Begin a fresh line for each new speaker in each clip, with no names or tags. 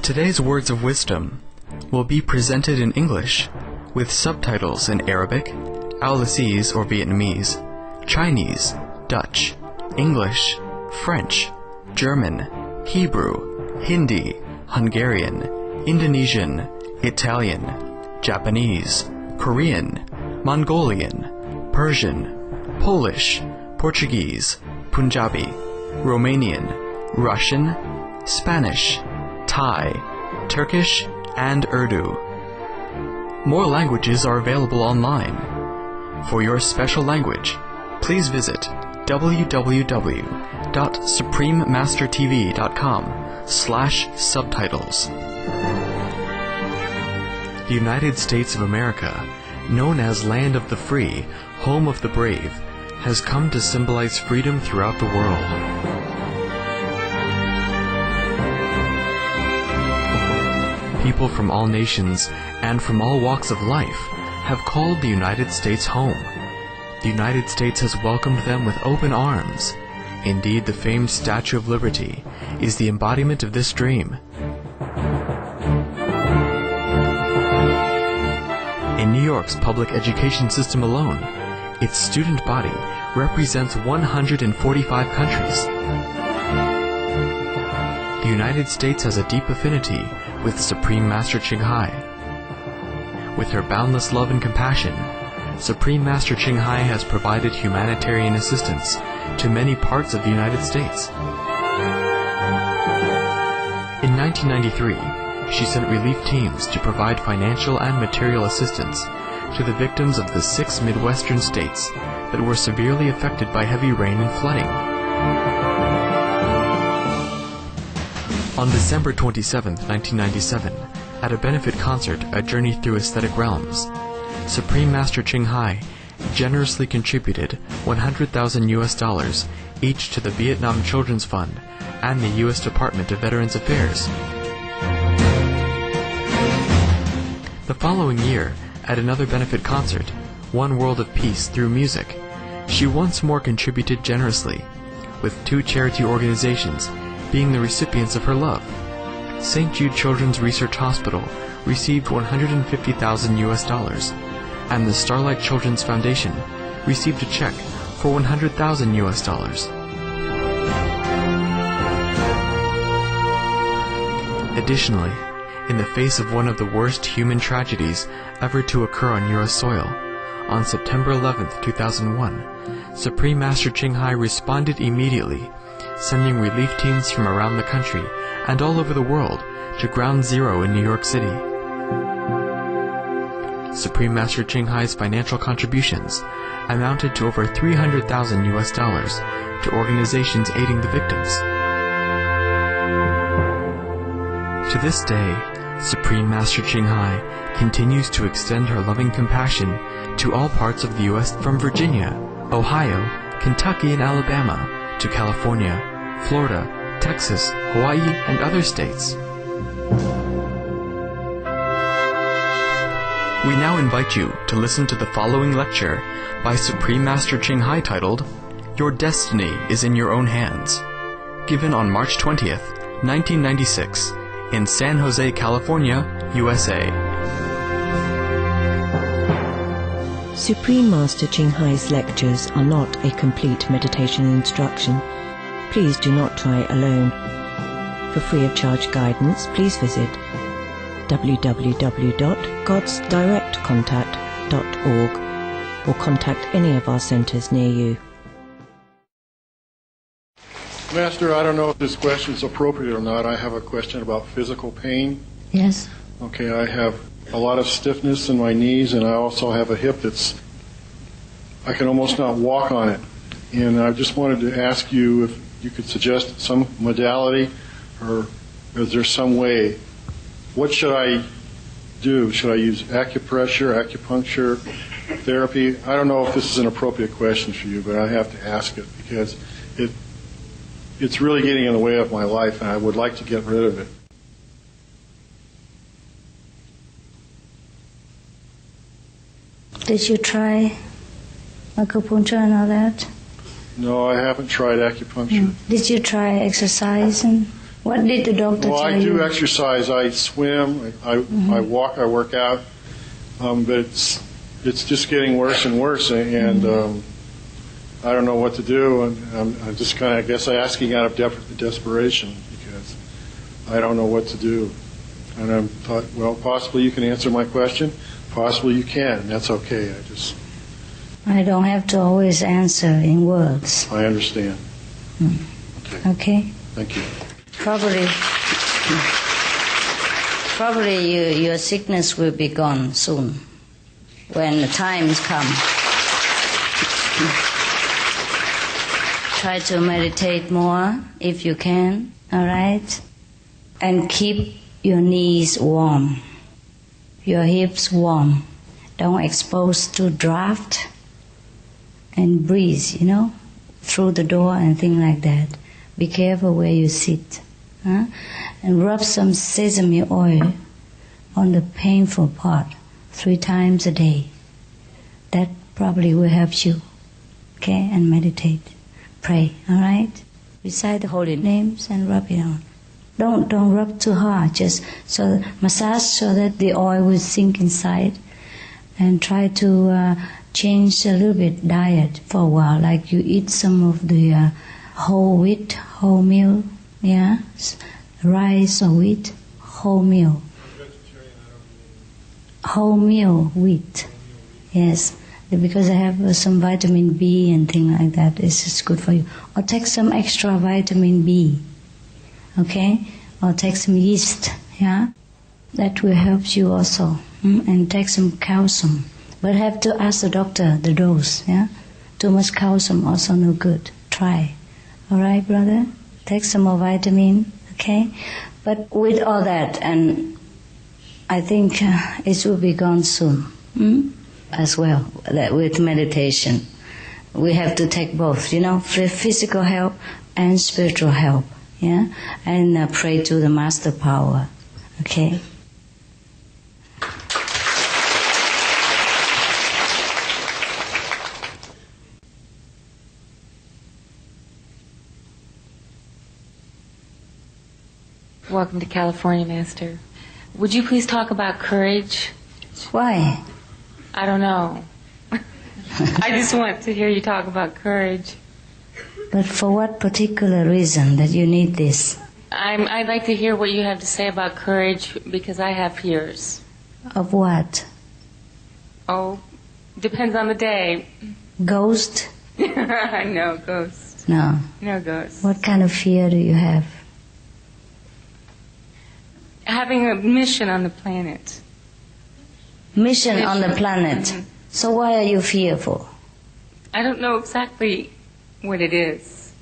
Today's words of wisdom will be presented in English with subtitles in Arabic, Aulacese or Vietnamese, Chinese, Dutch, English, French, German, Hebrew, Hindi, Hungarian, Indonesian, Italian, Japanese, Korean, Mongolian, Persian, Polish, Portuguese, Punjabi, Romanian, Russian, Spanish, Thai, Turkish, and Urdu. More languages are available online. For your special language, please visit www.suprememastertv.com/subtitles. The United States of America, known as Land of the Free, Home of the Brave, has come to symbolize freedom throughout the world. People from all nations and from all walks of life have called the United States home. The United States has welcomed them with open arms. Indeed, the famed Statue of Liberty is the embodiment of this dream. In New York's public education system alone, its student body represents 145 countries. The United States has a deep affinity with Supreme Master Ching Hai. With her boundless love and compassion, Supreme Master Ching Hai has provided humanitarian assistance to many parts of the United States. In 1993, she sent relief teams to provide financial and material assistance to the victims of the 6 Midwestern states that were severely affected by heavy rain and flooding. On December 27, 1997, at a benefit concert, A Journey Through Aesthetic Realms, Supreme Master Ching Hai generously contributed $100,000 each to the Vietnam Children's Fund and the U.S. Department of Veterans Affairs. The following year, at another benefit concert, One World of Peace Through Music, she once more contributed generously, with 2 charity organizations being the recipients of her love. St. Jude Children's Research Hospital received $150,000, and the Starlight Children's Foundation received a check for $100,000. Additionally, in the face of one of the worst human tragedies ever to occur on U.S. soil, on September 11, 2001, Supreme Master Ching Hai responded immediately, sending relief teams from around the country and all over the world to Ground Zero in New York City. Supreme Master Ching Hai's financial contributions amounted to over $300,000 to organizations aiding the victims. To this day, Supreme Master Ching Hai continues to extend her loving compassion to all parts of the U.S. from Virginia, Ohio, Kentucky, and Alabama to California, Florida, Texas, Hawaii, and other states. We now invite you to listen to the following lecture by Supreme Master Ching Hai titled, Your Destiny is in Your Own Hands, given on March 20th, 1996, in San Jose, California, USA.
Supreme Master Ching Hai's lectures are not a complete meditation instruction. Please do not try alone. For free of charge guidance, please visit www.godsdirectcontact.org or contact any of our centers near you.
Master, I don't know if this question is appropriate or not. I have a question about physical pain.
Yes.
Okay, I have a lot of stiffness in my knees, and I also have a hip I can almost not walk on it. And I just wanted to ask you if you could suggest some modality, or is there some way? What should I do? Should I use acupressure, acupuncture, therapy? I don't know if this is an appropriate question for you, but I have to ask it because it's really getting in the way of my life, and I would like to get rid of it.
Did you try acupuncture and all that?
No, I haven't tried acupuncture.
Did you try exercising? What did the doctor
Well,
tell
I do
you?
exercise. I swim. I walk. I work out. But it's just getting worse and worse, and I don't know what to do. And I'm just kind of, I guess, asking out of desperation because I don't know what to do. And I thought, well, possibly you can answer my question. Possibly you can, and that's okay.
I don't have to always answer in words.
I understand.
Okay?
Thank you.
Probably your sickness will be gone soon when the times come. Try to meditate more if you can, all right? And keep your knees warm, your hips warm. Don't expose to draft and breeze, through the door and things like that. Be careful where you sit. And rub some sesame oil on the painful part 3 times a day. That probably will help you. Okay? And meditate. Pray. All right? Recite the holy names and rub it on. Don't rub too hard. Just massage so that the oil will sink inside. And try to change a little bit diet for a while. Like you eat some of the whole wheat, whole meal. Yeah? Rice or wheat, whole meal. Whole meal wheat. Yes, because I have some vitamin B and things like that. It's just good for you. Or take some extra vitamin B. Okay? Or take some yeast. Yeah? That will help you also. And take some calcium. But have to ask the doctor the dose. Yeah? Too much calcium also no good. Try. All right, brother? Take some more vitamin. Okay? But with all that, and I think it will be gone soon as well, that with meditation. We have to take both, physical help and spiritual help, yeah? And pray to the Master Power, okay?
Welcome to California, Master. Would you please talk about courage?
Why?
I don't know. I just want to hear you talk about courage.
But for what particular reason that you need this?
I'd like to hear what you have to say about courage because I have fears.
Of what?
Oh, depends on the day.
Ghost?
No, ghost.
No.
No ghost.
What kind of fear do you have?
Having a mission on the planet.
Mission on the planet.
Mm-hmm.
So why are you fearful?
I don't know exactly what it is.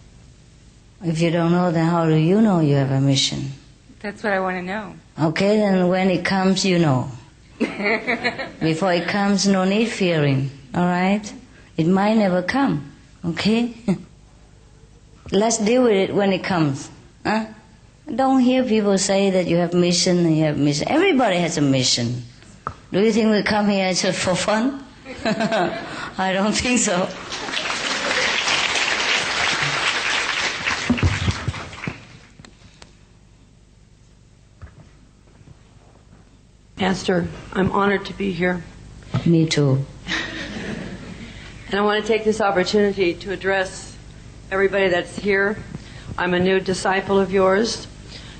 If you don't know, then how do you know you have a mission?
That's what I want to know.
Okay, then when it comes, you know. Before it comes, no need fearing, all right? It might never come, okay? Let's deal with it when it comes. Huh? Don't hear people say that you have mission and you have mission. Everybody has a mission. Do you think we come here just for fun? I don't think so.
Master, I'm honored to be here.
Me too.
And I want to take this opportunity to address everybody that's here. I'm a new disciple of yours.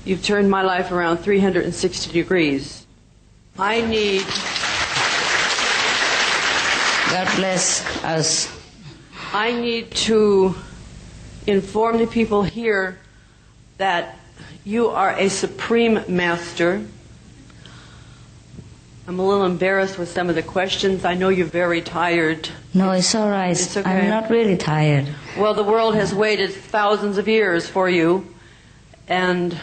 You've turned my life around 360 degrees. I need...
God bless us.
I need to inform the people here that you are a supreme master. I'm a little embarrassed with some of the questions. I know you're very tired.
No, it's all right.
It's okay.
I'm not really tired.
Well, the world has waited thousands of years for you, and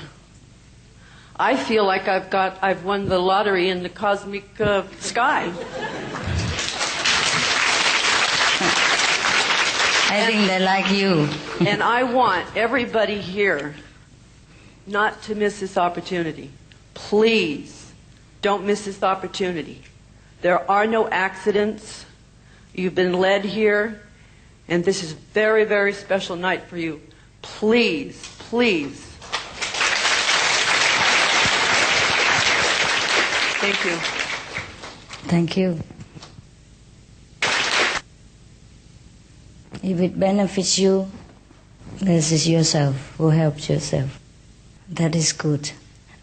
I feel like I've won the lottery in the cosmic sky.
I think they like you.
And I want everybody here not to miss this opportunity. Please, don't miss this opportunity. There are no accidents. You've been led here, and this is a very, very special night for you. Please, please. Thank you.
Thank you. If it benefits you, this is yourself who helps yourself. That is good.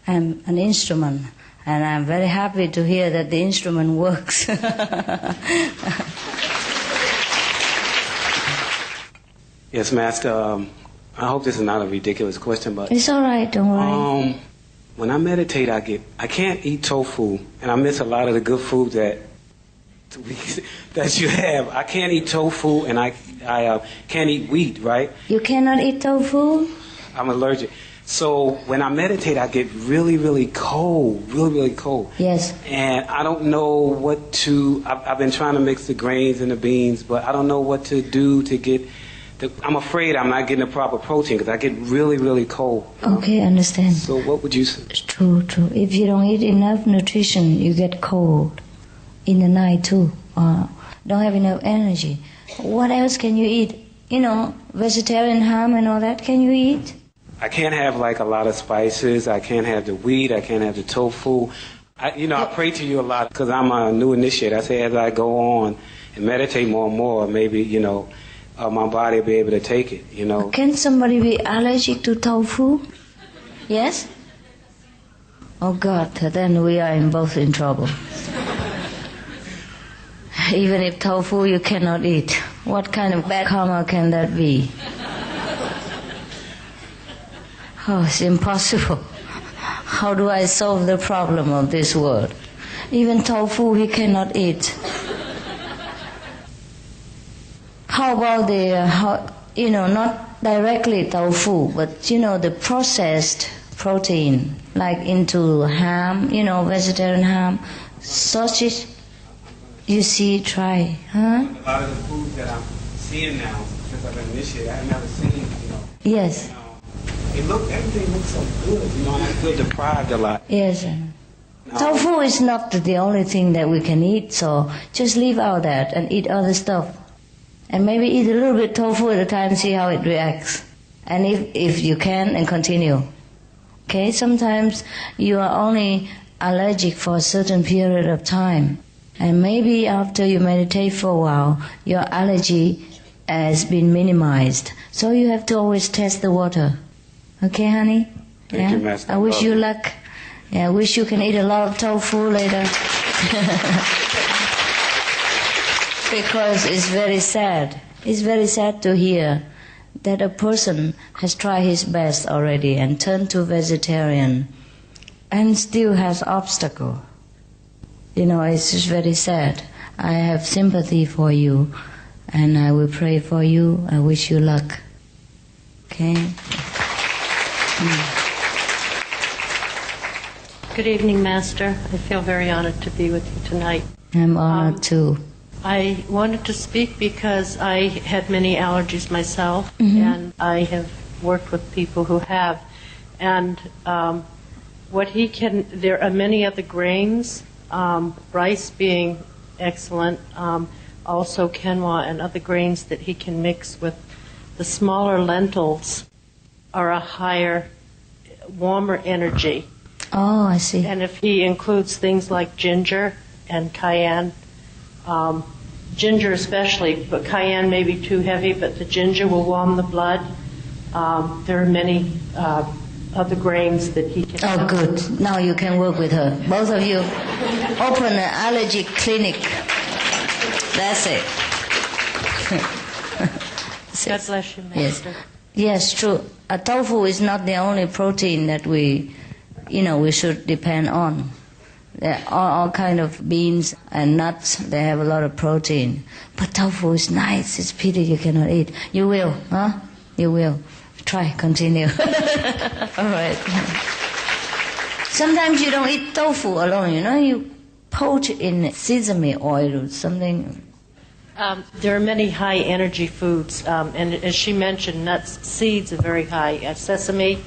I'm an instrument, and I'm very happy to hear that the instrument works.
Yes, Master. I hope this is not a ridiculous question, but
It's all right, don't worry.
when I meditate, I can't eat tofu, and I miss a lot of the good food that you have. I can't eat tofu, and I can't eat wheat, right?
You cannot eat tofu?
I'm allergic. So when I meditate, I get really, really cold, really, really cold.
Yes.
And I don't know what to. I've been trying to mix the grains and the beans, but I don't know what to do to get. I'm afraid I'm not getting the proper protein because I get really, really cold.
Okay, understand.
So what would you say?
It's true. If you don't eat enough nutrition, you get cold in the night too. Don't have enough energy. What else can you eat? Vegetarian ham and all that, can you eat?
I can't have like a lot of spices. I can't have the wheat. I can't have the tofu. I pray to you a lot because I'm a new initiate. I say as I go on and meditate more and more, maybe, my body will be able to take it,
Can somebody be allergic to tofu? Yes? Oh God, then we are both in trouble. Even if tofu you cannot eat, what kind of bad karma can that be? Oh, it's impossible. How do I solve the problem of this world? Even tofu he cannot eat. How about not directly tofu, but the processed protein, like into ham, vegetarian ham, sausage. You see, try, huh?
A lot of the foods that I'm seeing now, since I've been initiated, I've never seen,
Yes.
Everything looks so good, and I feel deprived a lot.
Yes. Tofu is not the only thing that we can eat, so just leave out that and eat other stuff. And maybe eat a little bit tofu at a time, see how it reacts. And if you can, and continue. Okay, sometimes you are only allergic for a certain period of time. And maybe after you meditate for a while, your allergy has been minimized. So you have to always test the water. Okay, honey?
Thank you, Master.
I wish you luck. Yeah, I wish you can eat a lot of tofu later. Because it's very sad. It's very sad to hear that a person has tried his best already and turned to vegetarian and still has obstacle. It's just very sad. I have sympathy for you, and I will pray for you. I wish you luck. Okay?
Good evening, Master. I feel very honored to be with you tonight.
I'm honored too.
I wanted to speak because I had many allergies myself, and I have worked with people who have. And there are many other grains, rice being excellent, also quinoa and other grains that he can mix with. The smaller lentils are a higher, warmer energy.
Oh, I see.
And if he includes things like ginger and cayenne, ginger especially, but cayenne may be too heavy, but the ginger will warm the blood. There are many other grains that he can...
Oh, good. Now you can work with her. Both of you open an allergy clinic. That's it.
God bless you, Master.
Yes, true. A tofu is not the only protein that we should depend on. There are all kind of beans and nuts. They have a lot of protein. But tofu is nice. It's pity you cannot eat. You will, huh? You will. Try, continue. All right. Sometimes you don't eat tofu alone, you poach in sesame oil or something.
There are many high energy foods, and as she mentioned, nuts, seeds are very high, sesame,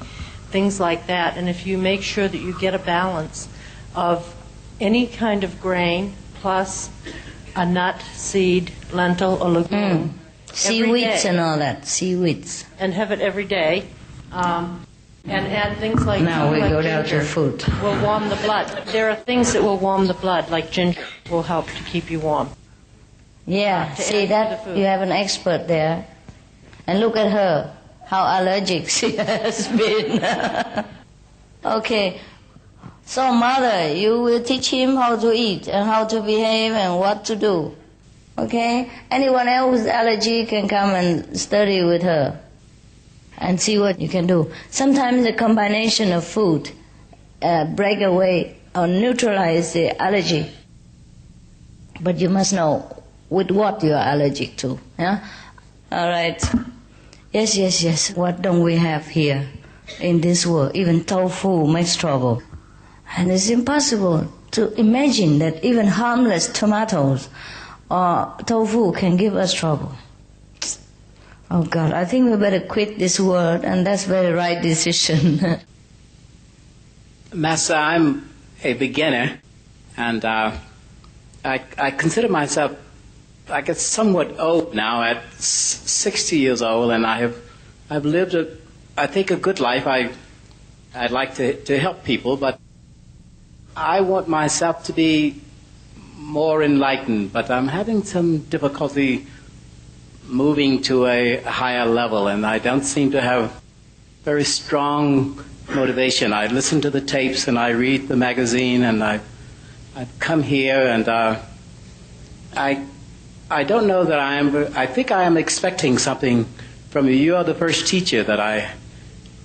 things like that. And if you make sure that you get a balance of any kind of grain plus a nut, seed, lentil, or legume.
Seaweeds and all that, seaweeds.
And have it every day. And add things like
Now we
like
go down to
ginger
food.
will warm the blood. There are things that will warm the blood, like ginger will help to keep you warm.
Yeah,
To
see
add to
that
the food.
you have an expert there. And look at her, how allergic she has been. Okay, so mother, you will teach him how to eat and how to behave and what to do. Okay? Anyone else with allergy can come and study with her and see what you can do. Sometimes the combination of food break away or neutralize the allergy. But you must know with what you are allergic to. Yeah? All right. Yes. What don't we have here in this world? Even tofu makes trouble. And it's impossible to imagine that even harmless tomatoes or tofu can give us trouble. Oh God, I think we better quit this world, and that's very right decision.
Master, I'm a beginner, and I consider myself, I guess, somewhat old now at 60 years old, and I've lived I think a good life. I'd like to help people, but I want myself to be more enlightened, but I'm having some difficulty moving to a higher level, and I don't seem to have very strong motivation. I listen to the tapes and I read the magazine, and I've come here, and I don't know that I think I am expecting something from you. You are the first teacher that I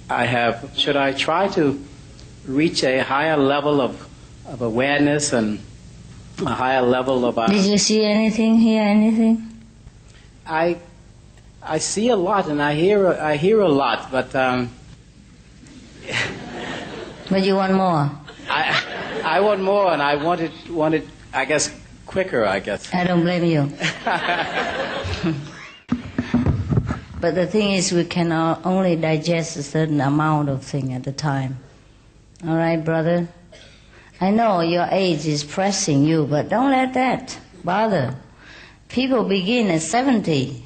have. Should I try to reach a higher level of awareness and a higher level of...
Did you see anything, hear anything?
I see a lot and I hear a lot, but
But you want more?
I want more, and I want it I guess quicker, I guess.
I don't blame you. But the thing is, we can only digest a certain amount of thing at a time. All right, brother? I know your age is pressing you, but don't let that bother. People begin at 70.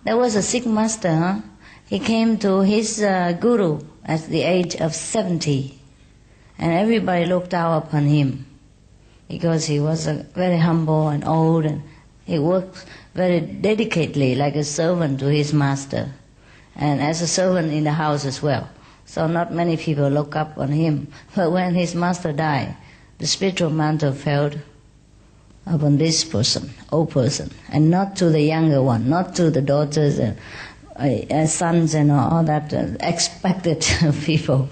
There was a Sikh master, huh? He came to his guru at the age of 70. And everybody looked down upon him because he was very humble and old, and he worked very dedicatedly like a servant to his master, and as a servant in the house as well. So not many people look up on him. But when his master died, the spiritual mantle fell upon this person, old person, and not to the younger one, not to the daughters and sons and all that expected people.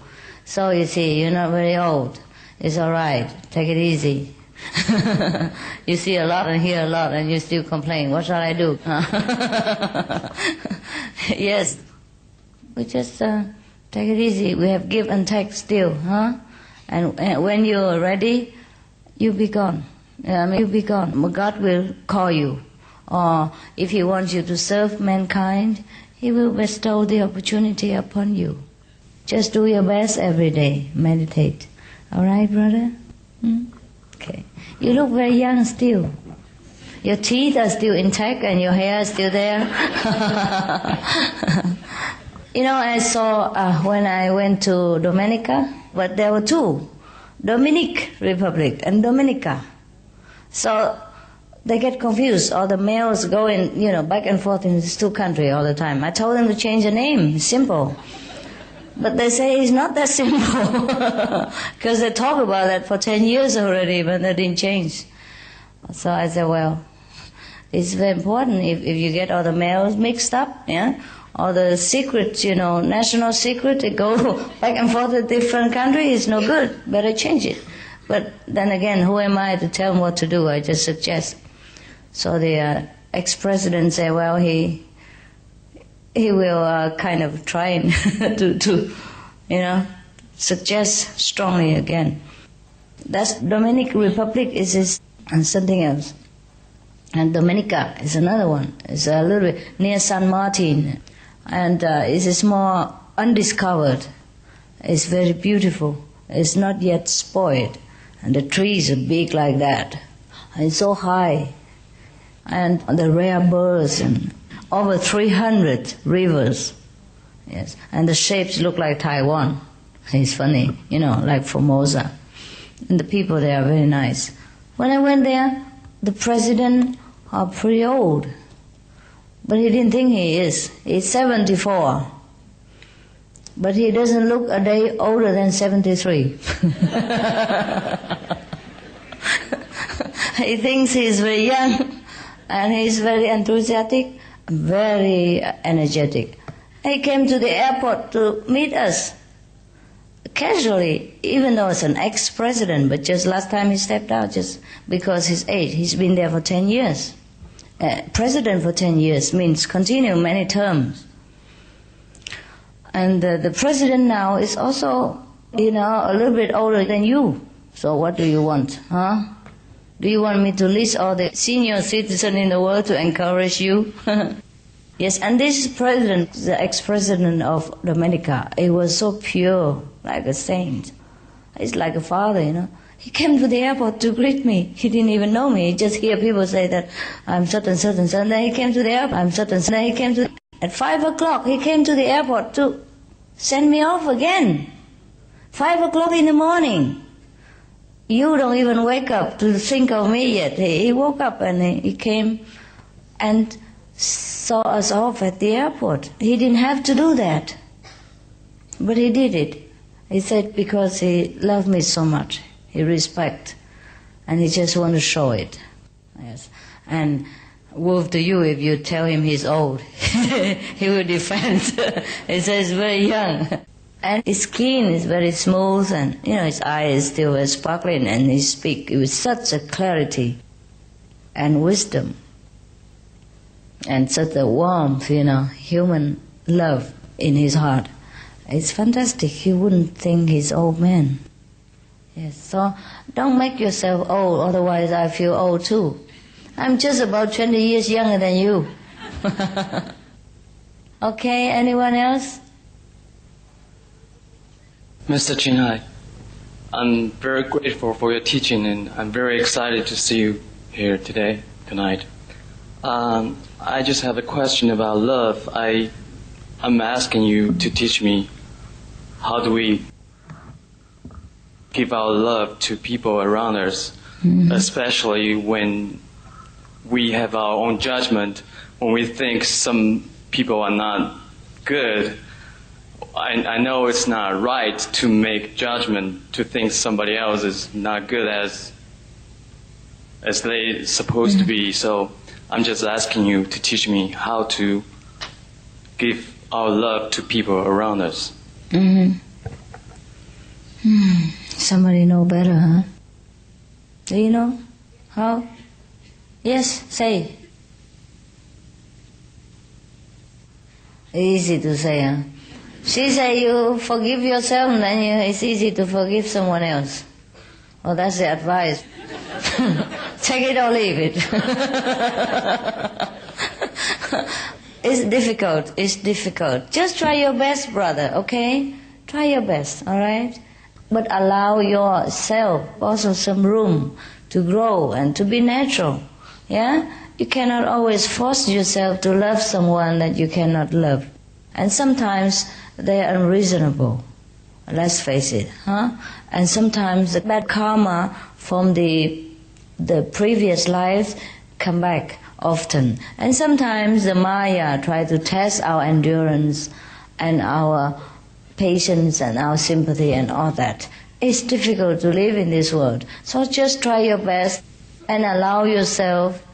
So you see, you're not very old. It's all right. Take it easy. You see a lot and hear a lot, and you still complain. What shall I do? Yes. We just take it easy. We have give and take still, huh? And when you're ready, you'll be gone. You'll be gone. God will call you. Or if He wants you to serve mankind, He will bestow the opportunity upon you. Just do your best every day. Meditate. All right, brother? Okay. You look very young still. Your teeth are still intact and your hair is still there. I saw when I went to Dominica, but there were two, Dominic Republic and Dominica. So they get confused. All the males go back and forth in these two countries all the time. I told them to change the name. It's simple. But they say it's not that simple because they talk about that for 10 years already, but they didn't change. So I said, well, it's very important if you get all the males mixed up, yeah, all the secrets, national secret, they go back and forth to different countries, it's no good. Better change it. But then again, who am I to tell them what to do? I just suggest. So the ex-president said, well, he will kind of try to suggest strongly again. That's Dominican Republic is something else. And Dominica is another one. It's a little bit near San Martin. And it is more undiscovered. It's very beautiful. It's not yet spoiled. And the trees are big like that. And it's so high. And the rare birds and over 300 rivers. Yes. And the shapes look like Taiwan. It's funny, like Formosa. And the people there are very nice. When I went there, the president are pretty old. But he didn't think he is. He's 74. But he doesn't look a day older than 73. He thinks he's very young, and he's very enthusiastic, very energetic. He came to the airport to meet us, casually, even though it's an ex-president, but just last time he stepped out just because his age. He's been there for 10 years. President for 10 years means continue many terms. And the president now is also, a little bit older than you. So what do you want, huh? Do you want me to list all the senior citizens in the world to encourage you? Yes, and this president, the ex-president of Dominica, he was so pure, like a saint. He's like a father, He came to the airport to greet me. He didn't even know me. He just hear people say that I'm such and such and such. And then he came to the airport. I'm such and such. Then he came to at 5 o'clock. He came to the airport to send me off again. 5 o'clock in the morning. You don't even wake up to think of me yet. He woke up and he came and saw us off at the airport. He didn't have to do that, but he did it. He said because he loved me so much, he respect, and he just want to show it. Yes, and woe to you if you tell him he's old. He will defend. He says he's very young. And his skin is very smooth, and his eye is still very sparkling, and he speaks with such a clarity and wisdom and such a warmth, human love in his heart. It's fantastic. You wouldn't think he's old man. Yes, so don't make yourself old, otherwise I feel old too. I'm just about 20 years younger than you. Okay, anyone else?
Mr. Ching Hai, I'm very grateful for your teaching, and I'm very excited to see you here tonight. I just have a question about love. I'm asking you to teach me how do we give our love to people around us, especially when we have our own judgment, when we think some people are not good. I know it's not right to make judgment, to think somebody else is not good as they supposed to be. So I'm just asking you to teach me how to give our love to people around us.
Somebody know better, huh? Do you know how? Yes, say. Easy to say, huh? She said you forgive yourself, and then it's easy to forgive someone else. Well, that's the advice. Take it or leave it. It's difficult. It's difficult. Just try your best, brother, okay? Try your best, all right? But allow yourself also some room to grow and to be natural, yeah? You cannot always force yourself to love someone that you cannot love. And sometimes they are unreasonable. Let's face it, huh? And sometimes the bad karma from the previous lives come back often. And sometimes the Maya try to test our endurance and our patience and our sympathy and all that. It's difficult to live in this world. So just try your best and allow yourself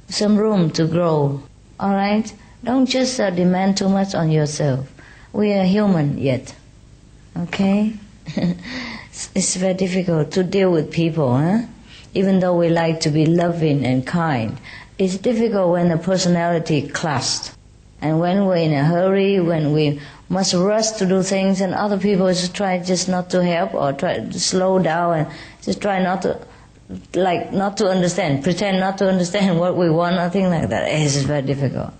some room to grow, all right? Don't just demand too much on yourself. We are human yet, okay? It's very difficult to deal with people, huh? Even though we like to be loving and kind. It's difficult when the personality clashes. And when we're in a hurry, when we must rush to do things, and other people just try just not to help or try to slow down and just try not to understand, pretend not to understand what we want, nothing like that. It's very difficult.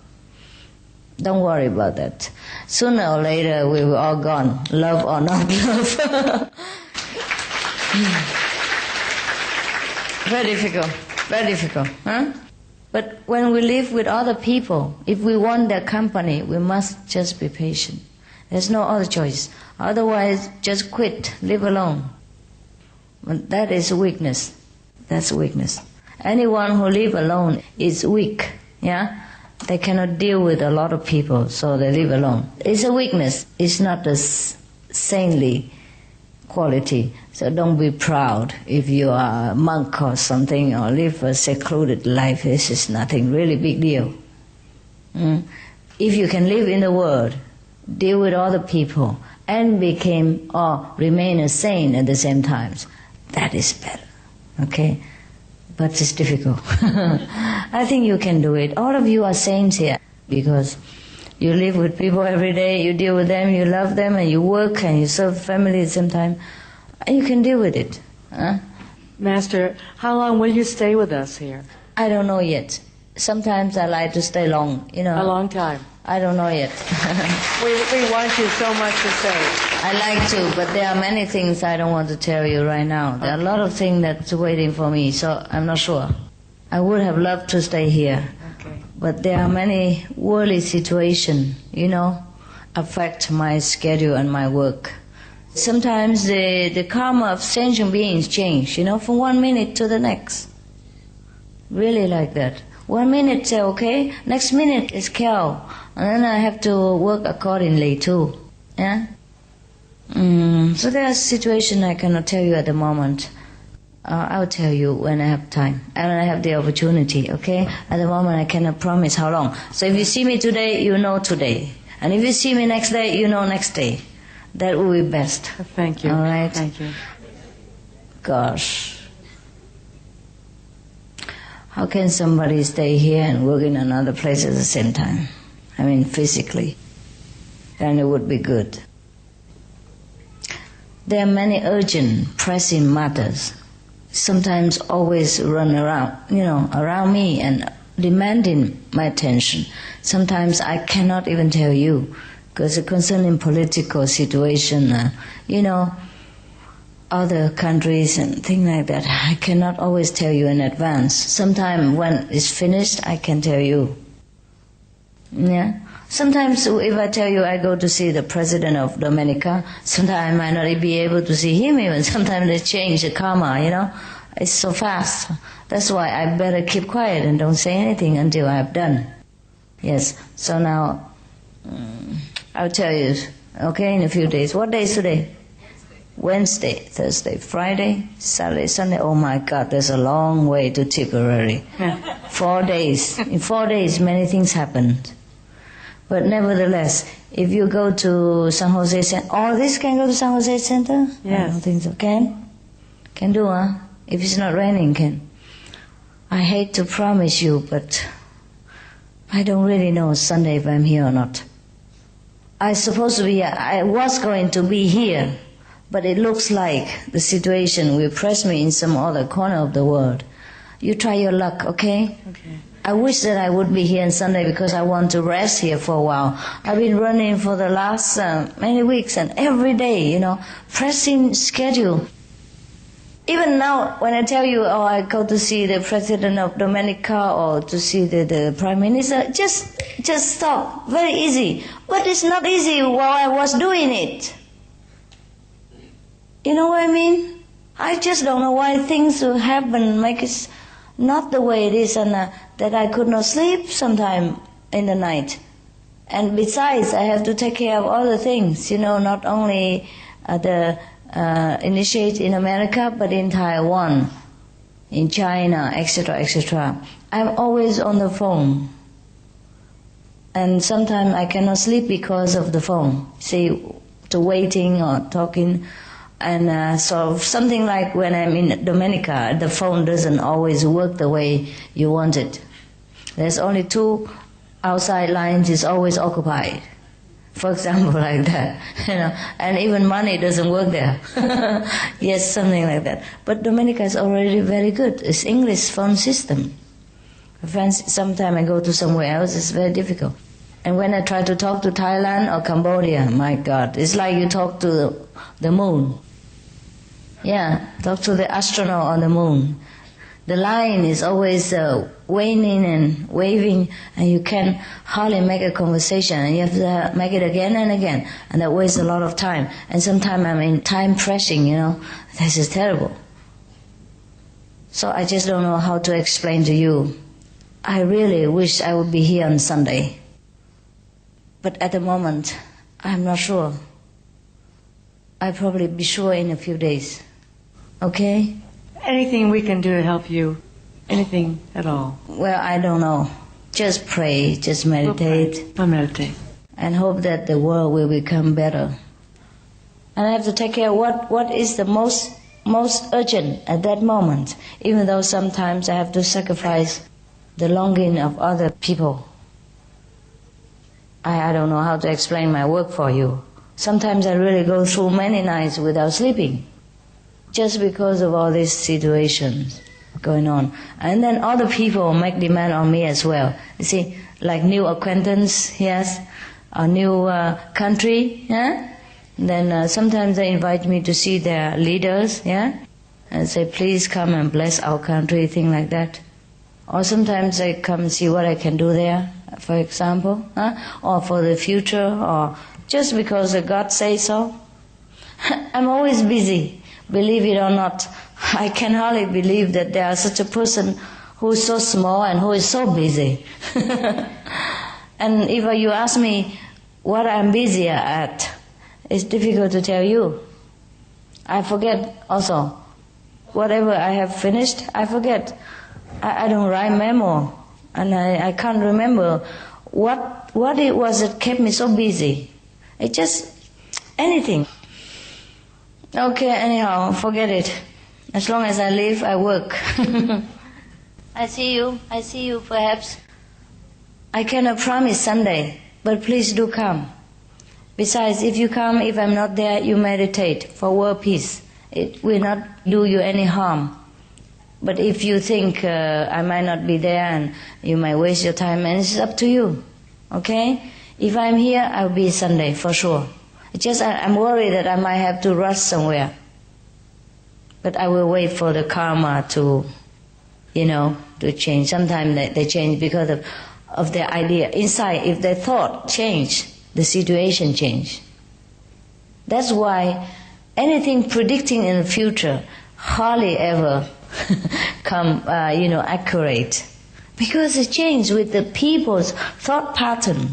Don't worry about that. Sooner or later we will all gone, love or not love. Very difficult, huh? But when we live with other people, if we want their company, we must just be patient. There's no other choice. Otherwise, just quit, live alone. But that is weakness. That's weakness. Anyone who live alone is weak. Yeah, they cannot deal with a lot of people, so they live alone. It's a weakness. It's not a saintly quality. So don't be proud if you are a monk or something or live a secluded life. This is nothing really big deal. If you can live in the world, deal with other people, and became or remain a saint at the same time, that is better. Okay? But it's difficult. I think you can do it. All of you are saints here because you live with people every day, you deal with them, you love them, and you work and you serve family at the same time. And you can deal with it. Huh?
Master, how long will you stay with us here?
I don't know yet. Sometimes I like to stay long, you know.
A long time.
I don't know yet.
we want you so much to say.
I like to, but there are many things I don't want to tell you right now. There are a lot of things that's waiting for me, so I'm not sure. I would have loved to stay here.
Okay.
But there are many worldly situations, you know, affect my schedule and my work. Sometimes the karma of sentient beings change, you know, from 1 minute to the next. Really like that. 1 minute say okay, next minute is kill. And then I have to work accordingly too. Yeah? So there are situations I cannot tell you at the moment. I'll tell you when I have time and when I have the opportunity, okay? At the moment I cannot promise how long. So if you see me today, you know today. And if you see me next day, you know next day. That will be best.
Thank you.
All right?
Thank you.
Gosh. How can somebody stay here and work in another place at the same time? I mean, physically. And it would be good. There are many urgent, pressing matters. Sometimes always run around, you know, around me and demanding my attention. Sometimes I cannot even tell you because it's concerning political situation, you know, other countries and things like that. I cannot always tell you in advance. Sometimes when it's finished, I can tell you. Yeah. Sometimes if I tell you I go to see the president of Dominica, sometimes I might not be able to see him even. Sometimes they change the karma, you know. It's so fast. That's why I better keep quiet and don't say anything until I've done. Yes. So now, I'll tell you, okay, in a few days. What day is today? Wednesday, Thursday, Friday, Saturday, Sunday. Oh my God, there's a long way to Tipperary. 4 days. In 4 days, many things happened. But nevertheless, if you go to San Jose Center, all this can go to San Jose Center?
Yes.
I don't think so. Can? Can do, huh? If it's not raining, can. I hate to promise you, but I don't really know Sunday if I'm here or not. I was going to be here, but it looks like the situation will press me in some other corner of the world. You try your luck, okay?
Okay.
I wish that I would be here on Sunday because I want to rest here for a while. I've been running for the last many weeks and every day, you know, pressing schedule. Even now, when I tell you, oh, I go to see the president of Dominica or to see the prime minister, just stop. Very easy. But it's not easy while I was doing it. You know what I mean? I just don't know why things will happen, make it not the way it is, and that I could not sleep sometime in the night. And besides, I have to take care of other things, you know, not only the initiate in America, but in Taiwan, in China, etc., etc. I'm always on the phone. And sometimes I cannot sleep because of the phone. See, to waiting or talking. And so something like when I'm in Dominica, the phone doesn't always work the way you want it. There's only 2 outside lines is always occupied. For example, like that, you know, and even money doesn't work there. Yes, something like that. But Dominica is already very good. It's English phone system. Sometimes I go to somewhere else, it's very difficult. And when I try to talk to Thailand or Cambodia, my God, it's like you talk to the moon. Yeah, talk to the astronaut on the moon. The line is always waning and waving, and you can hardly make a conversation, and you have to make it again and again, and that wastes a lot of time. And sometimes I'm in time pressing, This is terrible. So I just don't know how to explain to you. I really wish I would be here on Sunday. But at the moment, I'm not sure. I'll probably be sure in a few days. Okay?
Anything we can do to help you? Anything at all?
Well, I don't know. Just pray, just meditate.
I'll meditate.
And hope that the world will become better. And I have to take care of what is the most urgent at that moment, even though sometimes I have to sacrifice the longing of other people. I don't know how to explain my work for you. Sometimes I really go through many nights without sleeping, just because of all these situations going on. And then other people make demand on me as well. You see, like new acquaintance, yes, a new country, yeah? Then sometimes they invite me to see their leaders, yeah? And say, please come and bless our country, thing like that. Or sometimes I come see what I can do there, for example, or for the future, or just because God says so. I'm always busy, believe it or not. I can hardly believe that there is such a person who is so small and who is so busy. And if you ask me what I'm busy at, it's difficult to tell you. I forget also. Whatever I have finished, I forget. I don't write memo, and I can't remember what it was that kept me so busy. It just anything. Okay, anyhow, forget it. As long as I live, I work. I see you perhaps. I cannot promise Sunday, but please do come. Besides, if you come, if I'm not there, you meditate for world peace. It will not do you any harm. But if you think I might not be there and you might waste your time, and it's up to you. Okay? If I'm here, I'll be Sunday for sure. It's just I'm worried that I might have to rush somewhere. But I will wait for the karma to change. Sometimes they change because of their idea. Inside, if their thought change, the situation change. That's why anything predicting in the future hardly ever come, accurate. Because it changed with the people's thought pattern.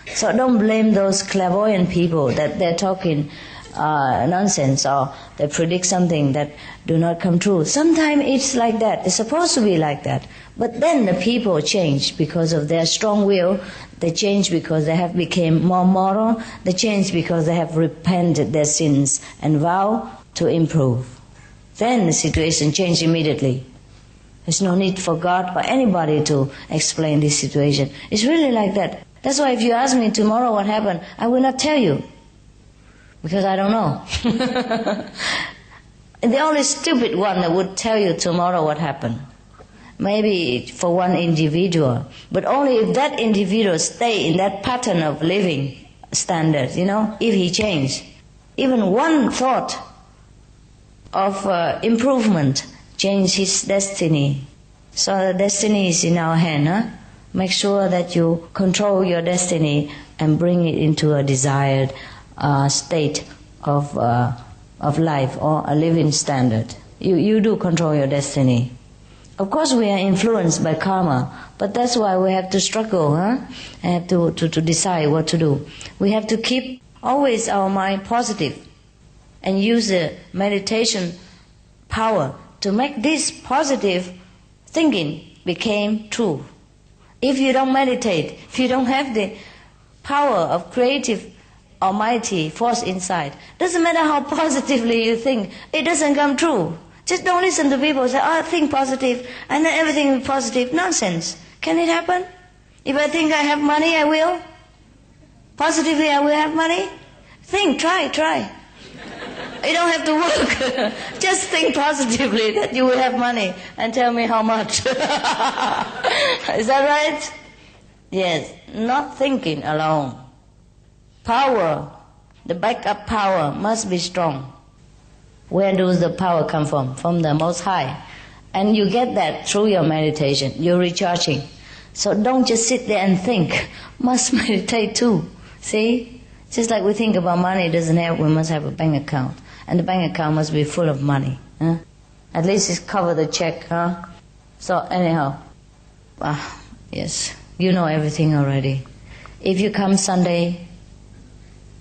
So don't blame those clairvoyant people that they're talking nonsense or they predict something that do not come true. Sometimes it's like that. It's supposed to be like that. But then the people change because of their strong will. They change because they have become more moral. They change because they have repented their sins and vow to improve. Then the situation changes immediately. There's no need for God or anybody to explain this situation. It's really like that. That's why if you ask me tomorrow what happened, I will not tell you. Because I don't know. The only stupid one that would tell you tomorrow what happened. Maybe for one individual. But only if that individual stay in that pattern of living standard, if he changed. Even one thought of improvement change his destiny. So the destiny is in our hand. Make sure that you control your destiny and bring it into a desired state of life or a living standard. You do control your destiny. Of course we are influenced by karma, but that's why we have to struggle, and have to decide what to do. We have to keep always our mind positive and use the meditation power to make this positive thinking become true. If you don't meditate, if you don't have the power of creative almighty force inside, doesn't matter how positively you think, it doesn't come true. Just don't listen to people who say, think positive, and then everything is positive. Nonsense. Can it happen? If I think I have money, I will. Positively, I will have money. Think, try. You don't have to work. Just think positively that you will have money and tell me how much. Is that right? Yes, not thinking alone. Power, the backup power must be strong. Where does the power come from? From the Most High. And you get that through your meditation. You're recharging. So don't just sit there and think. Must meditate too. See? Just like we think about money doesn't help, we must have a bank account. And the bank account must be full of money. Huh? At least it's cover the check, huh? So anyhow, yes, you know everything already. If you come Sunday,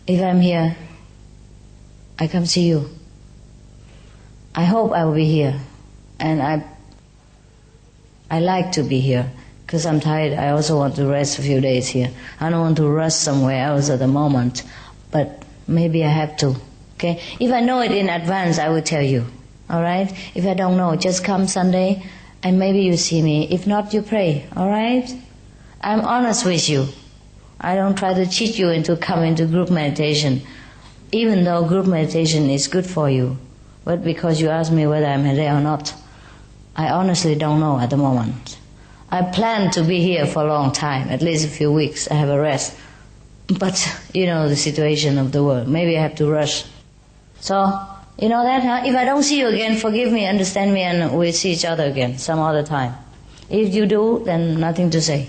if I'm here, I come see you. I hope I will be here. And I like to be here because I'm tired. I also want to rest a few days here. I don't want to rush somewhere else at the moment, but maybe I have to. Okay? If I know it in advance, I will tell you. All right? If I don't know, just come Sunday and maybe you see me. If not, you pray. All right? I'm honest with you. I don't try to cheat you into coming to group meditation, even though group meditation is good for you. But because you asked me whether I'm there or not, I honestly don't know at the moment. I plan to be here for a long time, at least a few weeks. I have a rest. But, you know, the situation of the world. Maybe I have to rush. So, you know that, huh? If I don't see you again, forgive me, understand me, and we'll see each other again some other time. If you do, then nothing to say.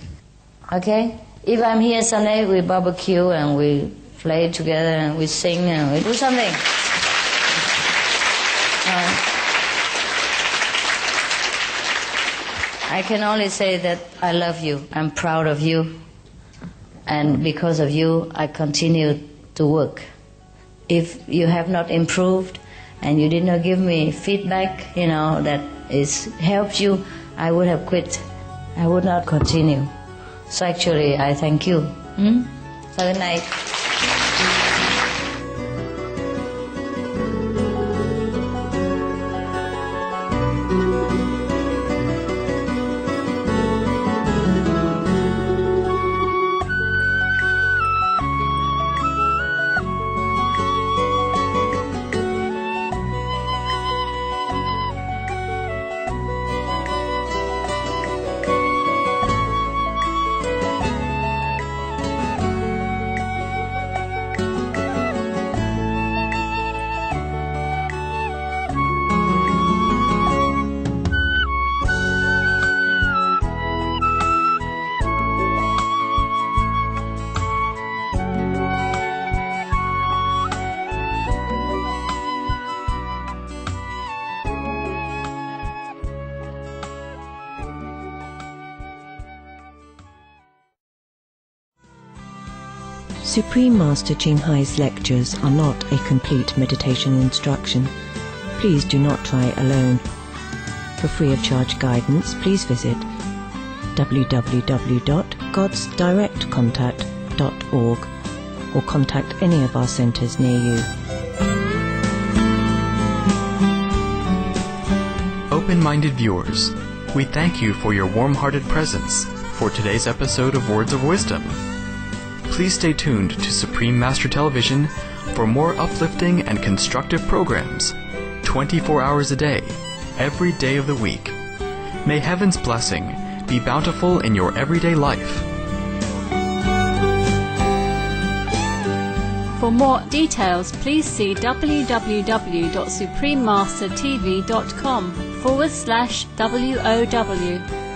Okay? If I'm here Sunday, we barbecue and we play together and we sing and we do something. I can only say that I love you. I'm proud of you. And because of you, I continue to work. If you have not improved and you did not give me feedback, you know, that helps you, I would have quit. I would not continue. So actually, I thank you. So good night.
Supreme Master Ching Hai's lectures are not a complete meditation instruction. Please do not try alone. For free of charge guidance, please visit www.godsdirectcontact.org or contact any of our centres near you.
Open-minded viewers, we thank you for your warm-hearted presence for today's episode of Words of Wisdom. Please stay tuned to Supreme Master Television for more uplifting and constructive programs, 24 hours a day, every day of the week. May Heaven's blessing be bountiful in your everyday life.
For more details, please see www.suprememastertv.com/WOW.